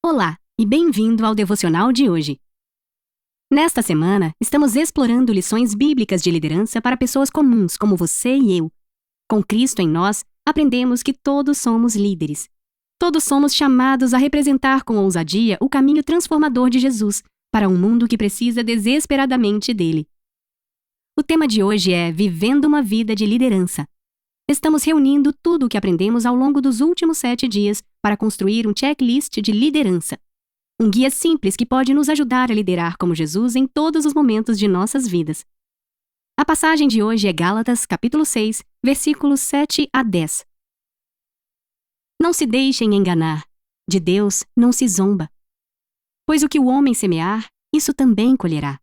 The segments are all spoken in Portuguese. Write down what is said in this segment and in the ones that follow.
Olá e bem-vindo ao devocional de hoje. Nesta semana, estamos explorando lições bíblicas de liderança para pessoas comuns como você e eu. Com Cristo em nós, aprendemos que todos somos líderes. Todos somos chamados a representar com ousadia o caminho transformador de Jesus para um mundo que precisa desesperadamente dele. O tema de hoje é Vivendo uma Vida de Liderança. Estamos reunindo tudo o que aprendemos ao longo dos últimos 7 dias para construir um checklist de liderança. Um guia simples que pode nos ajudar a liderar como Jesus em todos os momentos de nossas vidas. A passagem de hoje é Gálatas, capítulo 6, versículos 7 a 10. Não se deixem enganar. De Deus não se zomba. Pois o que o homem semear, isso também colherá.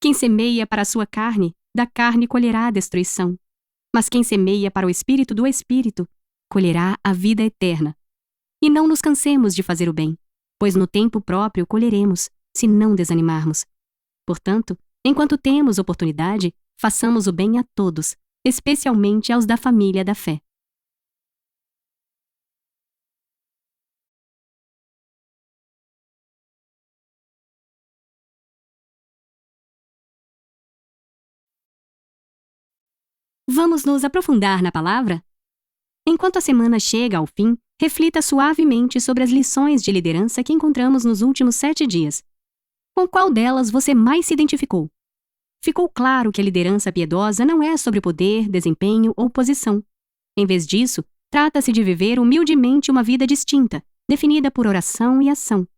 Quem semeia para a sua carne, da carne colherá a destruição. Mas quem semeia para o Espírito do Espírito, colherá a vida eterna. E não nos cansemos de fazer o bem, pois no tempo próprio colheremos, se não desanimarmos. Portanto, enquanto temos oportunidade, façamos o bem a todos, especialmente aos da família da fé. Vamos nos aprofundar na palavra? Enquanto a semana chega ao fim, reflita suavemente sobre as lições de liderança que encontramos nos últimos 7 dias. Com qual delas você mais se identificou? Ficou claro que a liderança piedosa não é sobre poder, desempenho ou posição. Em vez disso, trata-se de viver humildemente uma vida distinta, definida por oração e ação.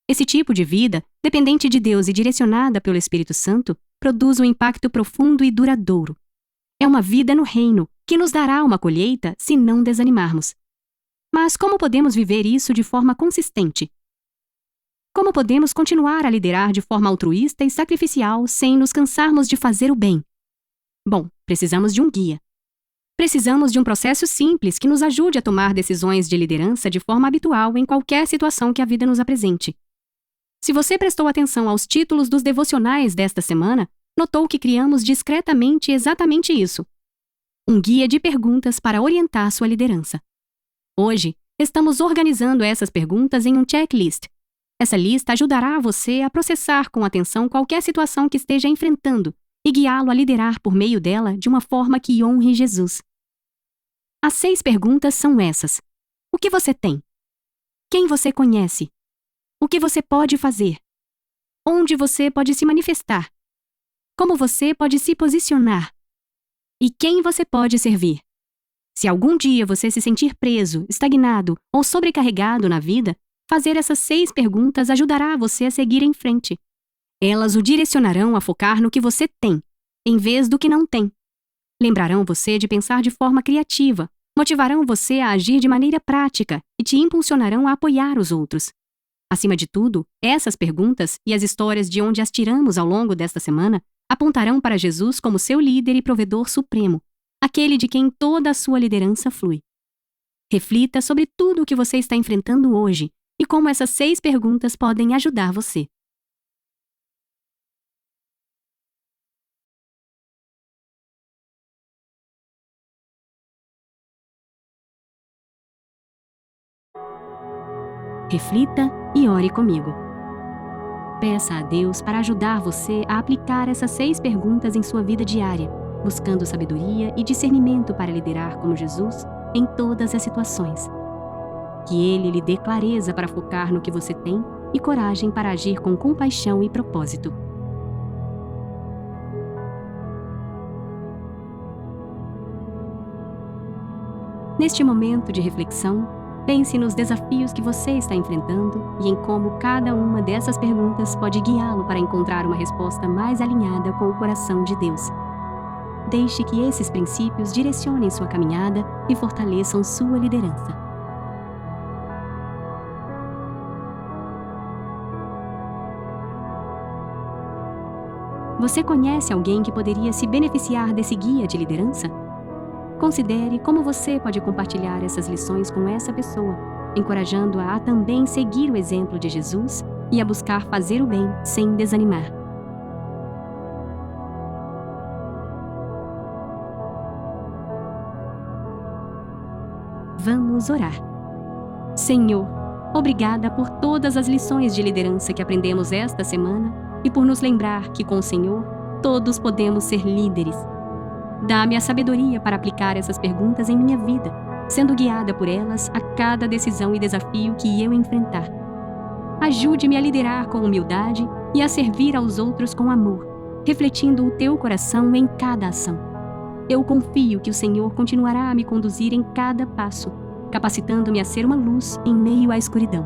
Esse tipo de vida, dependente de Deus e direcionada pelo Espírito Santo, produz um impacto profundo e duradouro. É uma vida no reino, que nos dará uma colheita se não desanimarmos. Mas como podemos viver isso de forma consistente? Como podemos continuar a liderar de forma altruísta e sacrificial sem nos cansarmos de fazer o bem? Bom, precisamos de um guia. Precisamos de um processo simples que nos ajude a tomar decisões de liderança de forma habitual em qualquer situação que a vida nos apresente. Se você prestou atenção aos títulos dos devocionais desta semana, notou que criamos discretamente exatamente isso. Um guia de perguntas para orientar sua liderança. Hoje, estamos organizando essas perguntas em um checklist. Essa lista ajudará você a processar com atenção qualquer situação que esteja enfrentando e guiá-lo a liderar por meio dela de uma forma que honre Jesus. As 6 perguntas são essas. O que você tem? Quem você conhece? O que você pode fazer? Onde você pode se manifestar? Como você pode se posicionar? E quem você pode servir? Se algum dia você se sentir preso, estagnado ou sobrecarregado na vida, fazer essas 6 perguntas ajudará você a seguir em frente. Elas o direcionarão a focar no que você tem, em vez do que não tem. Lembrarão você de pensar de forma criativa, motivarão você a agir de maneira prática e te impulsionarão a apoiar os outros. Acima de tudo, essas perguntas e as histórias de onde as tiramos ao longo desta semana apontarão para Jesus como seu líder e provedor supremo, aquele de quem toda a sua liderança flui. Reflita sobre tudo o que você está enfrentando hoje e como essas 6 perguntas podem ajudar você. Reflita e ore comigo. Peça a Deus para ajudar você a aplicar essas 6 perguntas em sua vida diária, buscando sabedoria e discernimento para liderar como Jesus em todas as situações. Que Ele lhe dê clareza para focar no que você tem e coragem para agir com compaixão e propósito. Neste momento de reflexão, pense nos desafios que você está enfrentando e em como cada uma dessas perguntas pode guiá-lo para encontrar uma resposta mais alinhada com o coração de Deus. Deixe que esses princípios direcionem sua caminhada e fortaleçam sua liderança. Você conhece alguém que poderia se beneficiar desse guia de liderança? Considere como você pode compartilhar essas lições com essa pessoa, encorajando-a a também seguir o exemplo de Jesus e a buscar fazer o bem sem desanimar. Vamos orar. Senhor, Obrigada por todas as lições de liderança que aprendemos esta semana e por nos lembrar que com o Senhor todos podemos ser líderes. Dá-me a sabedoria para aplicar essas perguntas em minha vida, sendo guiada por elas a cada decisão e desafio que eu enfrentar. Ajude-me a liderar com humildade e a servir aos outros com amor, refletindo o teu coração em cada ação. Eu confio que o Senhor continuará a me conduzir em cada passo, capacitando-me a ser uma luz em meio à escuridão.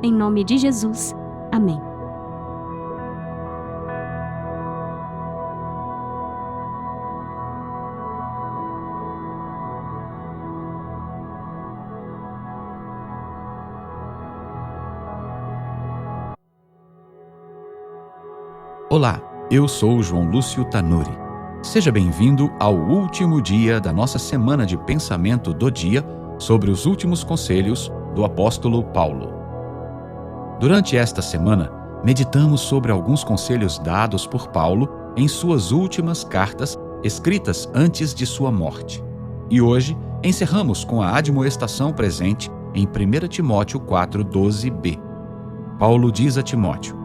Em nome de Jesus. Amém. Olá, eu sou João Lúcio Tanuri. Seja bem-vindo ao último dia da nossa semana de pensamento do dia sobre os últimos conselhos do apóstolo Paulo. Durante esta semana, meditamos sobre alguns conselhos dados por Paulo em suas últimas cartas escritas antes de sua morte. E hoje encerramos com a admoestação presente em 1 Timóteo 4:12b. Paulo diz a Timóteo: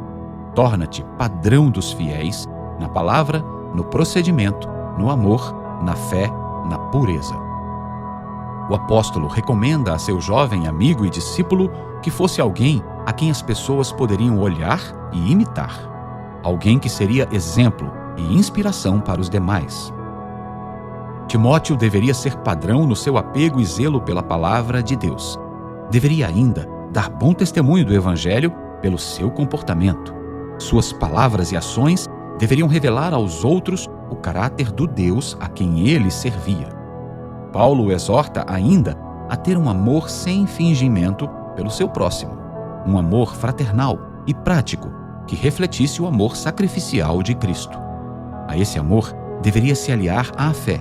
torna-te padrão dos fiéis na palavra, no procedimento, no amor, na fé, na pureza. O apóstolo recomenda a seu jovem amigo e discípulo que fosse alguém a quem as pessoas poderiam olhar e imitar. Alguém que seria exemplo e inspiração para os demais. Timóteo deveria ser padrão no seu apego e zelo pela palavra de Deus. Deveria ainda dar bom testemunho do Evangelho pelo seu comportamento. Suas palavras e ações deveriam revelar aos outros o caráter do Deus a quem ele servia. Paulo o exorta ainda a ter um amor sem fingimento pelo seu próximo, um amor fraternal e prático que refletisse o amor sacrificial de Cristo. A esse amor deveria se aliar à fé.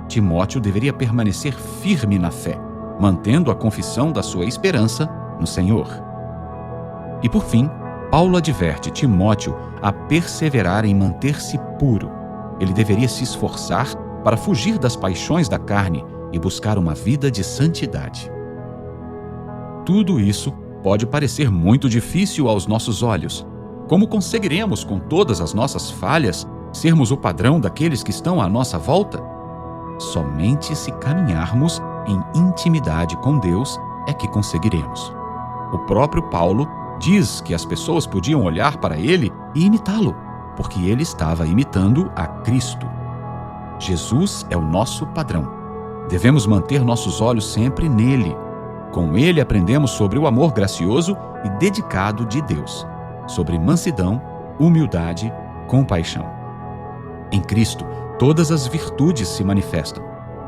Timóteo deveria permanecer firme na fé, mantendo a confissão da sua esperança no Senhor. E por fim, Paulo adverte Timóteo a perseverar em manter-se puro. Ele deveria se esforçar para fugir das paixões da carne e buscar uma vida de santidade. Tudo isso pode parecer muito difícil aos nossos olhos. Como conseguiremos, com todas as nossas falhas, sermos o padrão daqueles que estão à nossa volta? Somente se caminharmos em intimidade com Deus é que conseguiremos. O próprio Paulo diz que as pessoas podiam olhar para ele e imitá-lo, porque ele estava imitando a Cristo. Jesus é o nosso padrão. Devemos manter nossos olhos sempre nele. Com ele aprendemos sobre o amor gracioso e dedicado de Deus, sobre mansidão, humildade, compaixão. Em Cristo, todas as virtudes se manifestam.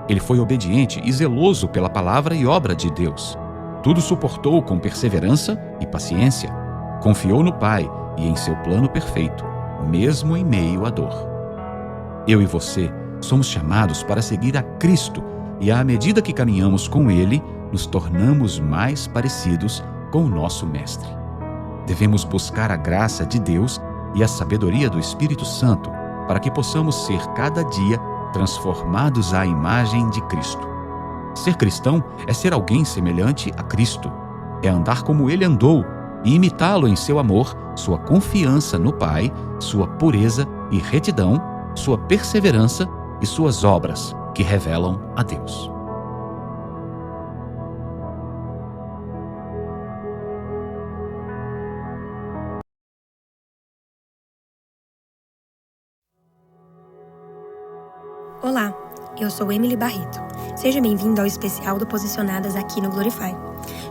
Ele foi obediente e zeloso pela palavra e obra de Deus. Tudo suportou com perseverança e paciência. Confiou no Pai e em seu plano perfeito, mesmo em meio à dor. Eu e você somos chamados para seguir a Cristo e, à medida que caminhamos com Ele, nos tornamos mais parecidos com o nosso Mestre. Devemos buscar a graça de Deus e a sabedoria do Espírito Santo para que possamos ser cada dia transformados à imagem de Cristo. Ser cristão é ser alguém semelhante a Cristo. É andar como Ele andou e imitá-lo em seu amor, sua confiança no Pai, sua pureza e retidão, sua perseverança e suas obras, que revelam a Deus. Olá, eu sou Emily Barreto. Seja bem-vindo ao especial do Posicionadas aqui no Glorify.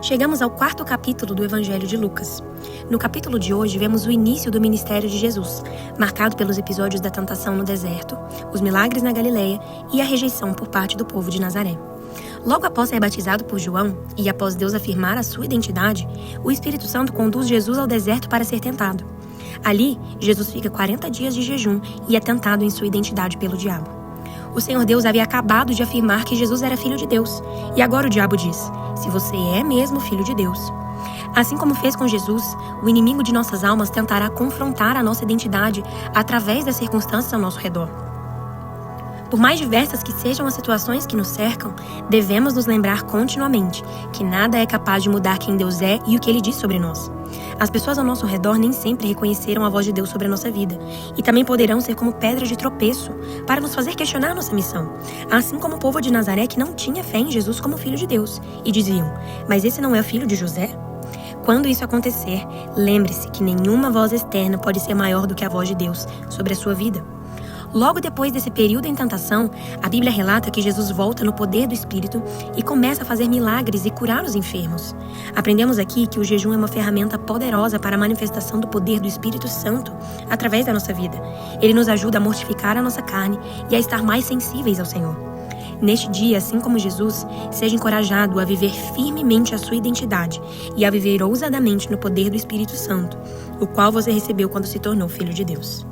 Chegamos ao 4º capítulo do Evangelho de Lucas. No capítulo de hoje, vemos o início do ministério de Jesus, marcado pelos episódios da tentação no deserto, os milagres na Galileia e a rejeição por parte do povo de Nazaré. Logo após ser batizado por João e após Deus afirmar a sua identidade, o Espírito Santo conduz Jesus ao deserto para ser tentado. Ali, Jesus fica 40 dias de jejum e é tentado em sua identidade pelo diabo. O Senhor Deus havia acabado de afirmar que Jesus era filho de Deus. E agora o diabo diz: se você é mesmo filho de Deus. Assim como fez com Jesus, o inimigo de nossas almas tentará confrontar a nossa identidade através das circunstâncias ao nosso redor. Por mais diversas que sejam as situações que nos cercam, devemos nos lembrar continuamente que nada é capaz de mudar quem Deus é e o que Ele diz sobre nós. As pessoas ao nosso redor nem sempre reconheceram a voz de Deus sobre a nossa vida e também poderão ser como pedras de tropeço para nos fazer questionar nossa missão. Assim como o povo de Nazaré que não tinha fé em Jesus como Filho de Deus e diziam: mas esse não é o filho de José? Quando isso acontecer, lembre-se que nenhuma voz externa pode ser maior do que a voz de Deus sobre a sua vida. Logo depois desse período em tentação, a Bíblia relata que Jesus volta no poder do Espírito e começa a fazer milagres e curar os enfermos. Aprendemos aqui que o jejum é uma ferramenta poderosa para a manifestação do poder do Espírito Santo através da nossa vida. Ele nos ajuda a mortificar a nossa carne e a estar mais sensíveis ao Senhor. Neste dia, assim como Jesus, seja encorajado a viver firmemente a sua identidade e a viver ousadamente no poder do Espírito Santo, o qual você recebeu quando se tornou filho de Deus.